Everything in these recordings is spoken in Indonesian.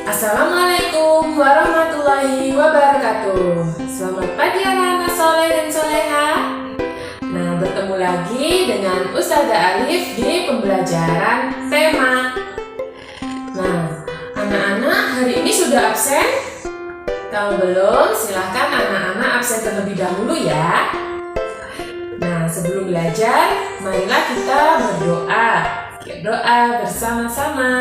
Assalamualaikum warahmatullahi wabarakatuh. Selamat pagi anak-anak soleh dan soleha. Nah, bertemu lagi dengan Ustazah Alif di pembelajaran tema. Nah, anak-anak hari ini sudah absen? Kalau belum, silahkan anak-anak absen terlebih dahulu ya. Nah, sebelum belajar, marilah kita berdoa. Doa bersama-sama.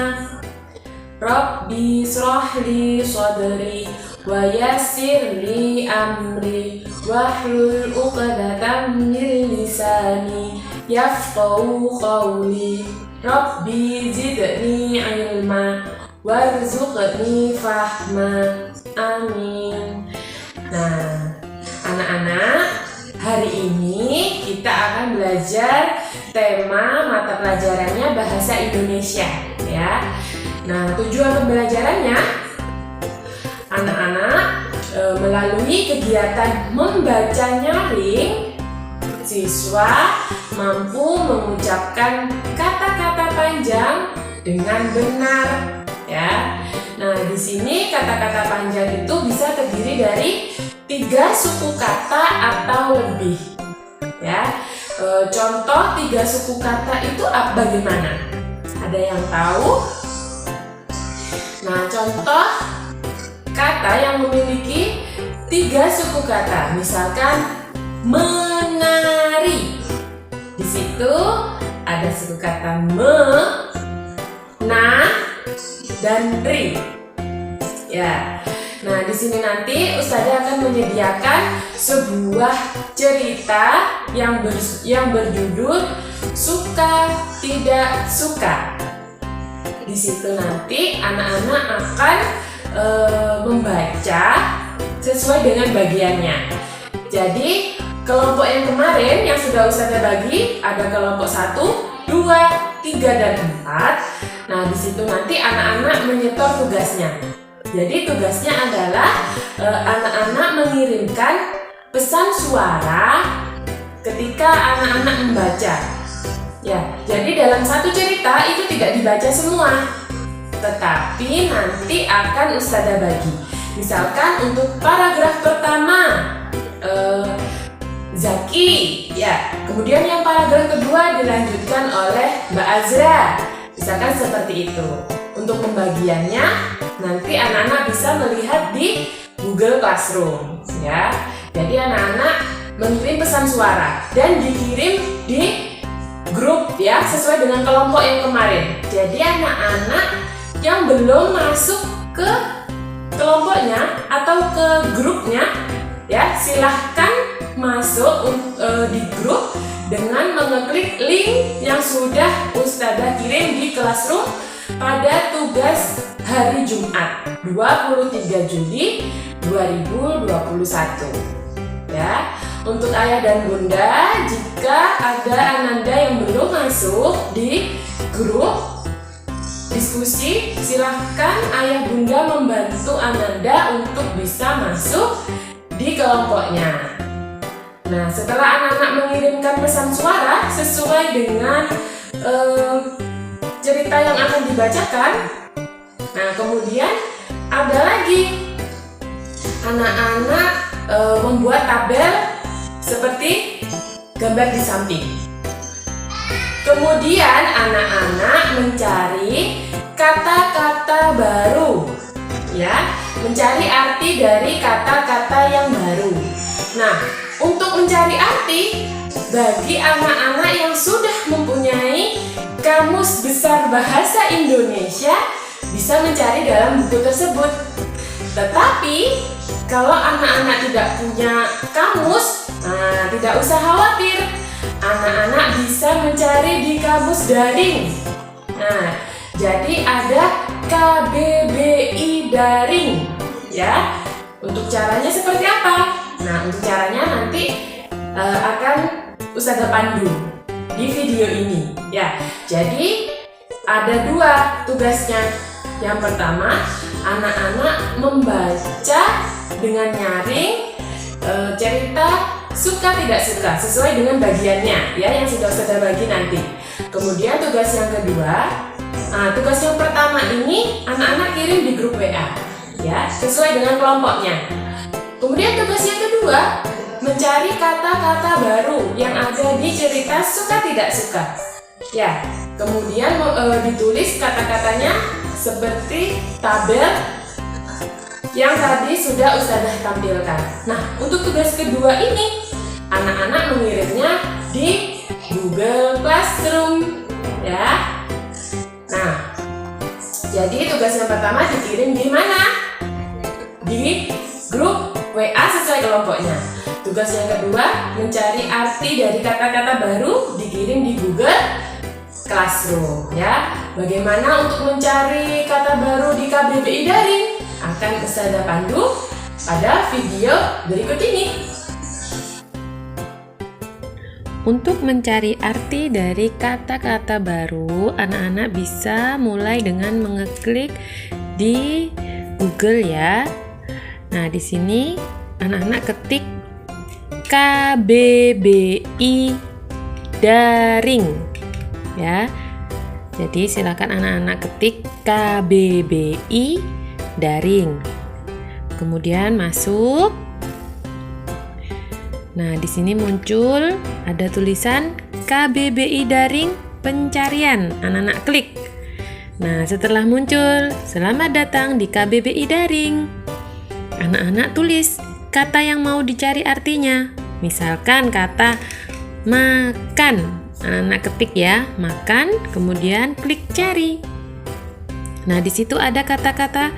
Rabbi shrahli sadri wa yassirli amri wahlul 'uqdatam min lisani yafqahu qawli. Rabbi zidni ilma warzuqni fahma. Amin. Nah, anak-anak, hari ini kita akan belajar tema mata pelajarannya bahasa Indonesia ya. Nah, tujuan pembelajarannya anak-anak melalui kegiatan membaca nyaring, siswa mampu mengucapkan kata-kata panjang dengan benar ya. Nah, di sini kata-kata panjang itu bisa terdiri dari 3 suku kata atau lebih ya. Contoh 3 suku kata itu bagaimana? Ada yang tahu? Nah, contoh kata yang memiliki 3 suku kata, misalkan menari. Di situ ada suku kata me, na, dan ri. Ya. Nah, di sini nanti Ustazah akan menyediakan sebuah cerita yang berjudul Suka Tidak Suka. Di situ nanti anak-anak akan membaca sesuai dengan bagiannya. Jadi kelompok yang kemarin yang sudah Ustazah bagi ada kelompok 1, 2, 3, dan 4. Nah, di situ nanti anak-anak menyetor tugasnya. Jadi tugasnya adalah anak-anak mengirimkan pesan suara ketika anak-anak membaca. Ya, jadi dalam satu cerita itu tidak dibaca semua, tetapi nanti akan Ustazah bagi. Misalkan untuk paragraf pertama Zaki, ya. Kemudian yang paragraf kedua dilanjutkan oleh Mbak Azra. Misalkan seperti itu. Untuk pembagiannya nanti anak-anak bisa melihat di Google Classroom, ya. Jadi anak-anak mengirim pesan suara dan dikirim di grup ya, sesuai dengan kelompok yang kemarin. Jadi anak-anak yang belum masuk ke kelompoknya atau ke grupnya ya, silahkan masuk di grup dengan mengeklik link yang sudah Ustazah kirim di Classroom pada tugas hari Jumat 23 Juli 2021 ya. Untuk ayah dan bunda, jika ada ananda yang belum masuk di grup diskusi, silahkan ayah bunda membantu ananda untuk bisa masuk di kelompoknya. Nah, setelah anak-anak mengirimkan pesan suara sesuai dengan cerita yang akan dibacakan, nah kemudian ada lagi anak-anak membuat tabel seperti gambar di samping. Kemudian anak-anak mencari kata-kata baru ya, mencari arti dari kata-kata yang baru. Nah, untuk mencari arti bagi anak-anak yang sudah mempunyai Kamus Besar Bahasa Indonesia bisa mencari dalam buku tersebut. Tetapi kalau anak-anak tidak punya kamus, nah, tidak usah khawatir. Anak-anak bisa mencari di kamus daring. Nah, jadi ada KBBI daring ya. Untuk caranya seperti apa? Nah, untuk caranya nanti akan Ustazah pandu di video ini ya. Jadi ada 2 tugasnya. Yang pertama, anak-anak membaca dengan nyaring cerita suka tidak suka sesuai dengan bagiannya ya, yang sudah Ustazah bagi nanti. Kemudian tugas yang kedua, Nah, tugas yang pertama ini anak-anak kirim di grup WA, ya, sesuai dengan kelompoknya. Kemudian tugas yang kedua, mencari kata-kata baru yang ada di cerita suka tidak suka. Ya, kemudian ditulis kata-katanya seperti tabel yang tadi sudah Ustazah tampilkan. Nah, untuk tugas kedua ini, anak-anak mengirimnya di Google Classroom, ya. Nah, jadi tugas yang pertama dikirim di mana? Di grup WA sesuai kelompoknya. Tugas yang kedua, mencari arti dari kata-kata baru dikirim di Google Classroom, ya. Bagaimana untuk mencari kata baru di KBBI Daring? Akan Ustazah pandu pada video berikut ini. Untuk mencari arti dari kata-kata baru, anak-anak bisa mulai dengan mengeklik di Google, ya. Nah, di sini anak-anak ketik KBBI Daring, ya. Jadi silakan anak-anak ketik KBBI Daring. Kemudian masuk. Nah, di sini muncul ada tulisan KBBI Daring Pencarian. Anak-anak klik. Nah, setelah muncul, selamat datang di KBBI Daring. Anak-anak tulis kata yang mau dicari artinya. Misalkan kata makan. Anak-anak ketik ya, makan, kemudian klik cari. Nah, di situ ada kata-kata,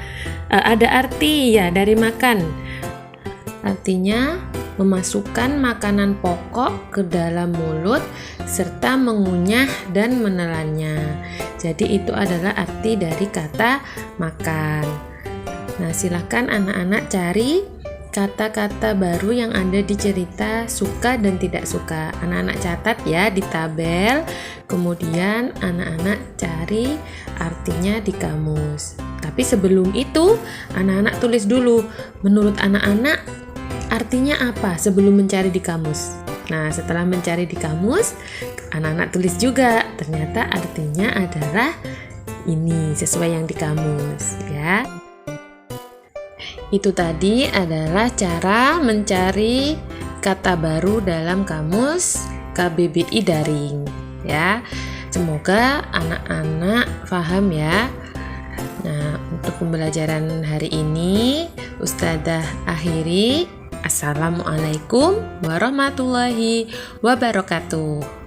ada arti ya dari makan. Artinya memasukkan makanan pokok ke dalam mulut serta mengunyah dan menelannya. Jadi itu adalah arti dari kata makan. Nah, silakan anak-anak cari kata-kata baru yang ada di cerita suka dan tidak suka. Anak-anak catat ya di tabel, kemudian anak-anak cari artinya di kamus. Tapi sebelum itu, anak-anak tulis dulu, menurut anak-anak artinya apa sebelum mencari di kamus. Nah, setelah mencari di kamus, anak-anak tulis juga, ternyata artinya adalah ini, sesuai yang di kamus, ya. Itu tadi adalah cara mencari kata baru dalam kamus KBBI Daring, ya. Semoga anak-anak paham ya. Nah, untuk pembelajaran hari ini Ustazah akhiri. Assalamualaikum warahmatullahi wabarakatuh.